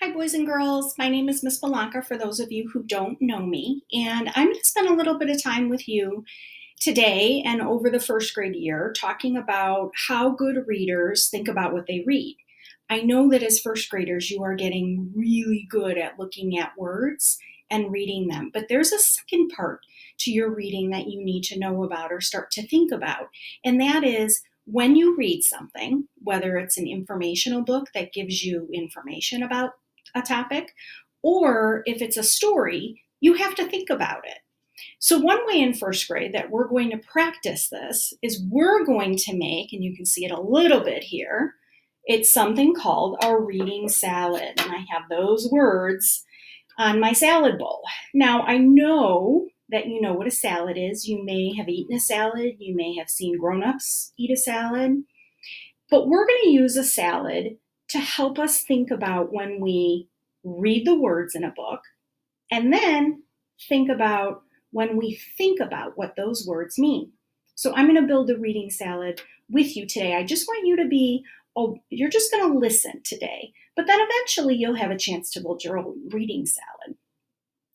Hi, boys and girls. My name is Miss Belanca, for those of you who don't know me, and I'm going to spend a little bit of time with you today and over the first grade year talking about how good readers think about what they read. I know that as first graders, you are getting really good at looking at words and reading them, but there's a second part to your reading that you need to know about or start to think about, and that is when you read something, whether it's an informational book that gives you information about a topic, or if it's a story, you have to think about it. So, one way in first grade that we're going to practice this is we're going to make, and you can see it a little bit here, it's something called a reading salad. And I have those words on my salad bowl. Now, I know that you know what a salad is. You may have eaten a salad, you may have seen grown-ups eat a salad, but we're going to use a salad to help us think about when we read the words in a book, and then think about when we think about what those words mean. So I'm going to build a reading salad with you today. I just want you to be, you're just going to listen today, but then eventually you'll have a chance to build your own reading salad.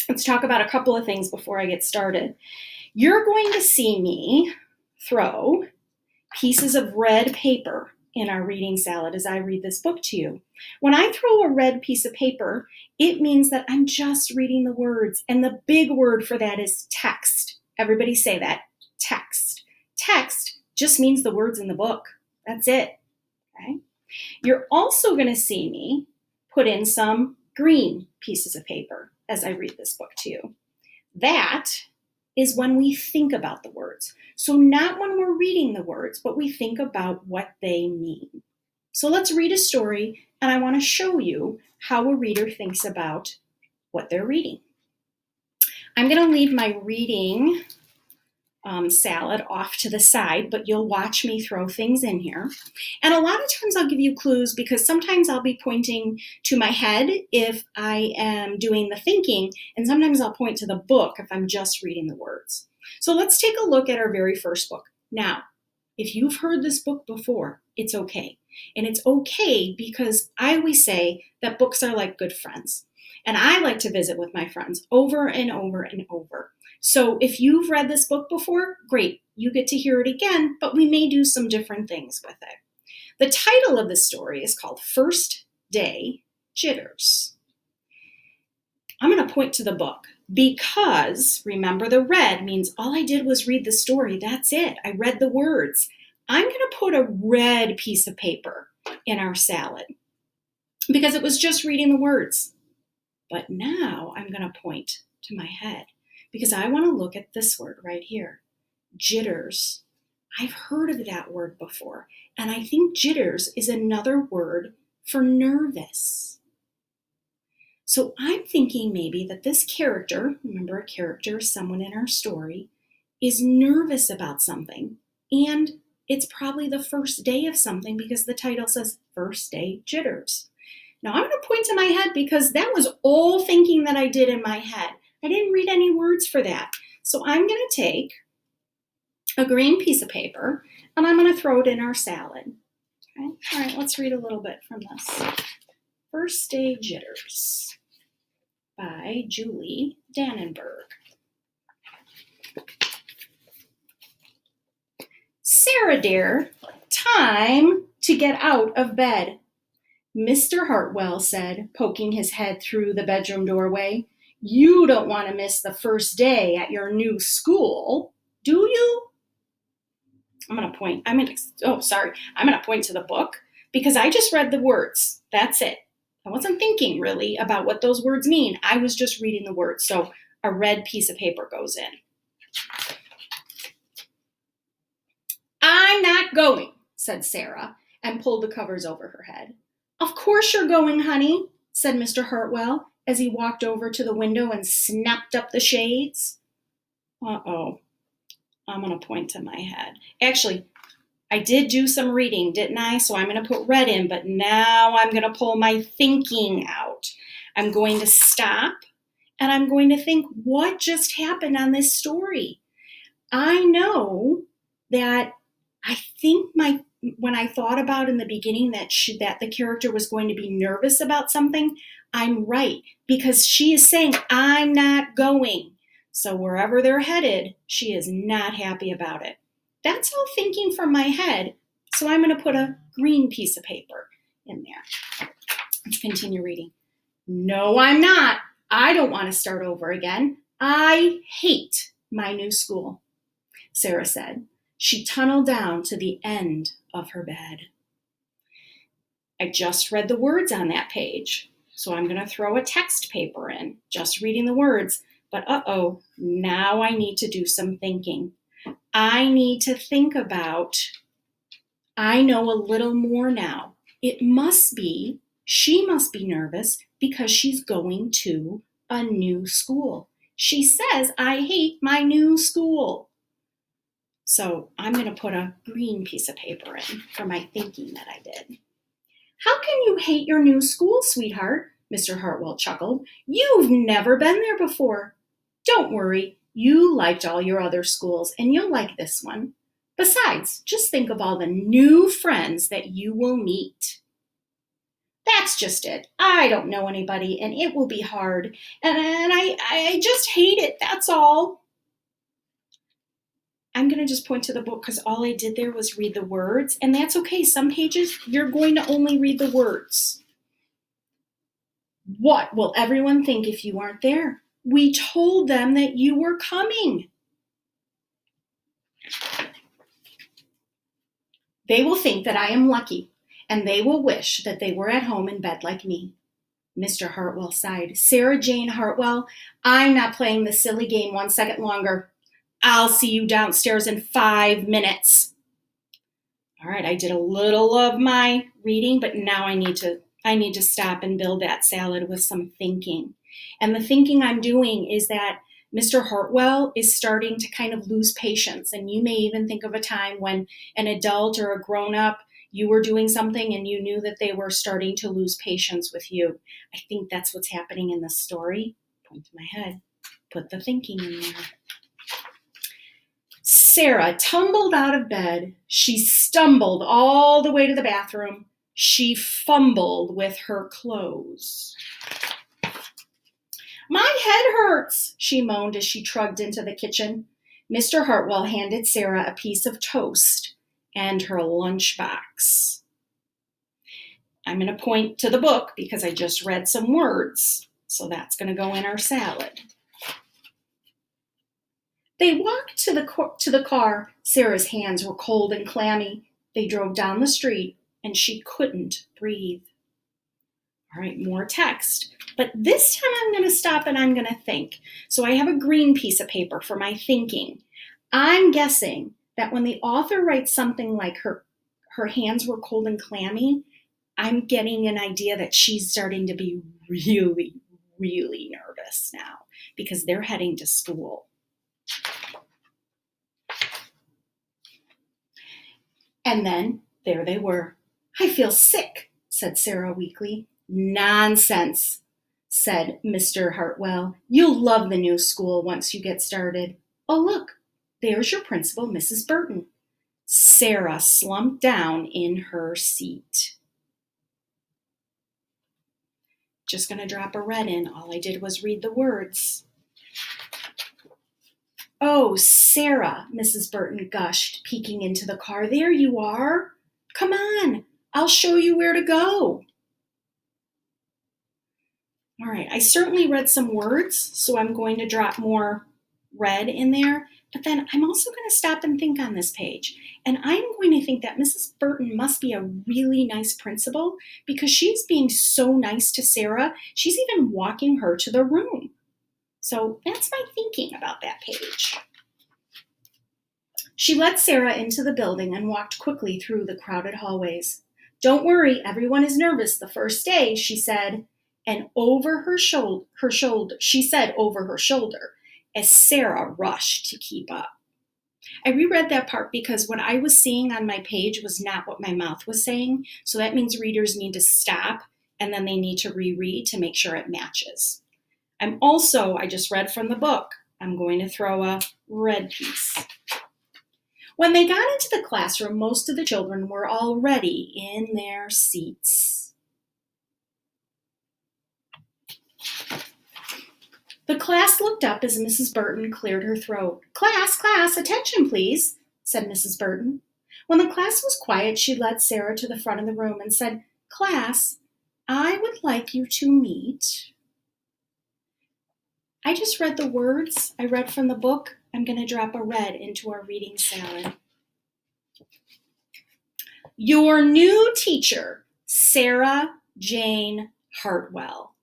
Let's talk about a couple of things before I get started. You're going to see me throw pieces of red paper in our reading salad as I read this book to you. When I throw a red piece of paper, it means that I'm just reading the words, and the big word for that is text. Everybody say that, text. Text just means the words in the book. That's it. Okay? You're also going to see me put in some green pieces of paper as I read this book to you. That is when we think about the words. So not when we're reading the words, but we think about what they mean. So let's read a story, and I want to show you how a reader thinks about what they're reading. I'm going to leave my reading salad off to the side, but you'll watch me throw things in here. And a lot of times I'll give you clues because sometimes I'll be pointing to my head if I am doing the thinking, and sometimes I'll point to the book if I'm just reading the words. So let's take a look at our very first book. Now, if you've heard this book before, it's okay. And it's okay because I always say that books are like good friends. And I like to visit with my friends over and over and over. So if you've read this book before, great, you get to hear it again, but we may do some different things with it. The title of the story is called First Day Jitters. I'm going to point to the book because, remember, the red means all I did was read the story. That's it. I read the words. I'm going to put a red piece of paper in our salad because it was just reading the words. But now I'm going to point to my head because I want to look at this word right here, jitters. I've heard of that word before, and I think jitters is another word for nervous. So I'm thinking maybe that this character, remember a character is someone in our story, is nervous about something, and it's probably the first day of something because the title says First Day Jitters. Now I'm going to point to my head because that was all thinking that I did in my head. I didn't read any words for that. So I'm going to take a green piece of paper and I'm going to throw it in our salad. Okay? All right, let's read a little bit from this. First Day Jitters by Julie Dannenberg. Sarah dear, time to get out of bed, Mr. Hartwell said, poking his head through the bedroom doorway. You don't want to miss the first day at your new school, do you? I'm going to point to the book because I just read the words. That's it. I wasn't thinking really about what those words mean. I was just reading the words. So a red piece of paper goes in. I'm not going, said Sarah, and pulled the covers over her head. Of course you're going, honey, said Mr. Hartwell as he walked over to the window and snapped up the shades. Uh-oh. I'm going to point to my head. Actually, I did do some reading, didn't I? So I'm going to put red in, but now I'm going to pull my thinking out. I'm going to stop, and I'm going to think, what just happened on this story? I know that I think my when I thought about in the beginning that the character was going to be nervous about something, I'm right, because she is saying, I'm not going. So wherever they're headed, she is not happy about it. That's all thinking from my head. So I'm going to put a green piece of paper in there. Let's continue reading. No, I'm not. I don't want to start over again. I hate my new school, Sarah said. She tunneled down to the end of her bed. I just read the words on that page, so I'm going to throw a text paper in, just reading the words. But now I need to do some thinking. I need to think about, I know a little more now. She must be nervous because she's going to a new school. She says, I hate my new school. So I'm going to put a green piece of paper in for my thinking that I did. How can you hate your new school, sweetheart? Mr. Hartwell chuckled. You've never been there before. Don't worry, you liked all your other schools and you'll like this one. Besides, just think of all the new friends that you will meet. That's just it. I don't know anybody and it will be hard. And I just hate it, that's all. I'm going to just point to the book because all I did there was read the words, and that's okay. Some pages, you're going to only read the words. What will everyone think if you aren't there? We told them that you were coming. They will think that I am lucky, and they will wish that they were at home in bed like me. Mr. Hartwell sighed. Sarah Jane Hartwell, I'm not playing this silly game 1 second longer. I'll see you downstairs in 5 minutes. All right, I did a little of my reading, but now I need to stop and build that salad with some thinking. And the thinking I'm doing is that Mr. Hartwell is starting to kind of lose patience. And you may even think of a time when an adult or a grown-up, you were doing something and you knew that they were starting to lose patience with you. I think that's what's happening in this story. Point to my head. Put the thinking in there. Sarah tumbled out of bed. She stumbled all the way to the bathroom. She fumbled with her clothes. My head hurts, she moaned as she trudged into the kitchen. Mr. Hartwell handed Sarah a piece of toast and her lunchbox. I'm going to point to the book because I just read some words, so that's going to go in our salad. They walked to the car. Sarah's hands were cold and clammy. They drove down the street, and she couldn't breathe. All right, more text. But this time I'm going to stop and I'm going to think. So I have a green piece of paper for my thinking. I'm guessing that when the author writes something like her hands were cold and clammy, I'm getting an idea that she's starting to be really, really nervous now because they're heading to school. And then there they were. I feel sick, said Sarah weakly. Nonsense, said Mr. Hartwell. You'll love the new school once you get started. Oh, look, there's your principal, Mrs. Burton. Sarah slumped down in her seat. Just going to drop a red in. All I did was read the words. Oh, Sarah, Mrs. Burton gushed, peeking into the car. There you are. Come on, I'll show you where to go. All right, I certainly read some words, so I'm going to drop more red in there. But then I'm also going to stop and think on this page. And I'm going to think that Mrs. Burton must be a really nice principal because she's being so nice to Sarah. She's even walking her to the room. So that's my thinking about that page. She led Sarah into the building and walked quickly through the crowded hallways. Don't worry, everyone is nervous the first day, she said, and over her shoulder, she said over her shoulder, as Sarah rushed to keep up. I reread that part because what I was seeing on my page was not what my mouth was saying, so that means readers need to stop and then they need to reread to make sure it matches. I just read from the book, I'm going to throw a red piece. When they got into the classroom, most of the children were already in their seats. The class looked up as Mrs. Burton cleared her throat. Class, attention please, said Mrs. Burton. When the class was quiet, she led Sarah to the front of the room and said, Class, I would like you to meet. I just read the words I read from the book. I'm going to drop a red into our reading salad. Your new teacher, Sarah Jane Hartwell.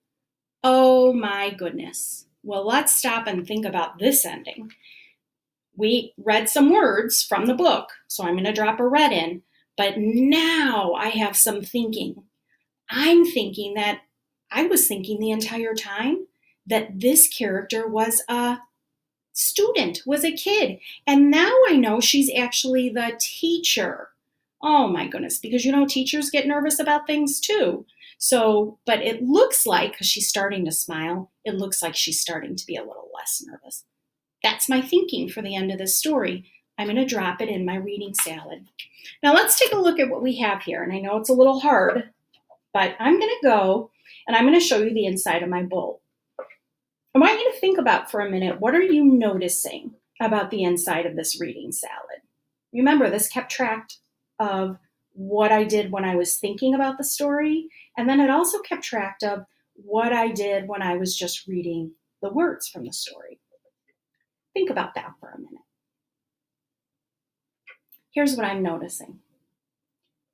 Oh my goodness. Well, let's stop and think about this ending. We read some words from the book, so I'm going to drop a red in, but now I have some thinking. I'm thinking that I was thinking the entire time that this character was a student, was a kid, and now I know she's actually the teacher. Oh my goodness, because teachers get nervous about things too. So, but it looks like, because she's starting to smile, it looks like she's starting to be a little less nervous. That's my thinking for the end of this story. I'm going to drop it in my reading salad. Now let's take a look at what we have here. And I know it's a little hard, but I'm going to go and I'm going to show you the inside of my bowl. I want you to think about for a minute, what are you noticing about the inside of this reading salad? Remember, this kept track of what I did when I was thinking about the story, and then it also kept track of what I did when I was just reading the words from the story. Think about that for a minute. Here's what I'm noticing.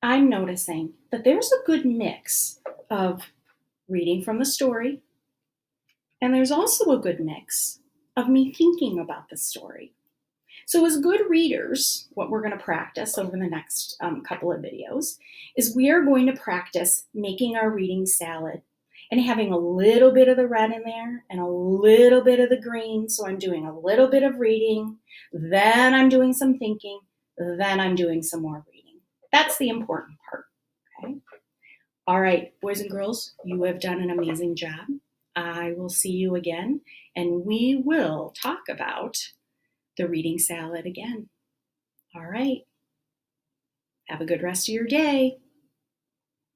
I'm noticing that there's a good mix of reading from the story, and there's also a good mix of me thinking about the story. So as good readers, what we're going to practice over the next couple of videos is we are going to practice making our reading salad and having a little bit of the red in there and a little bit of the green. So I'm doing a little bit of reading, then I'm doing some thinking, then I'm doing some more reading. That's the important part, okay? All right, boys and girls, you have done an amazing job. I will see you again, and we will talk about the reading salad again. All right. Have a good rest of your day.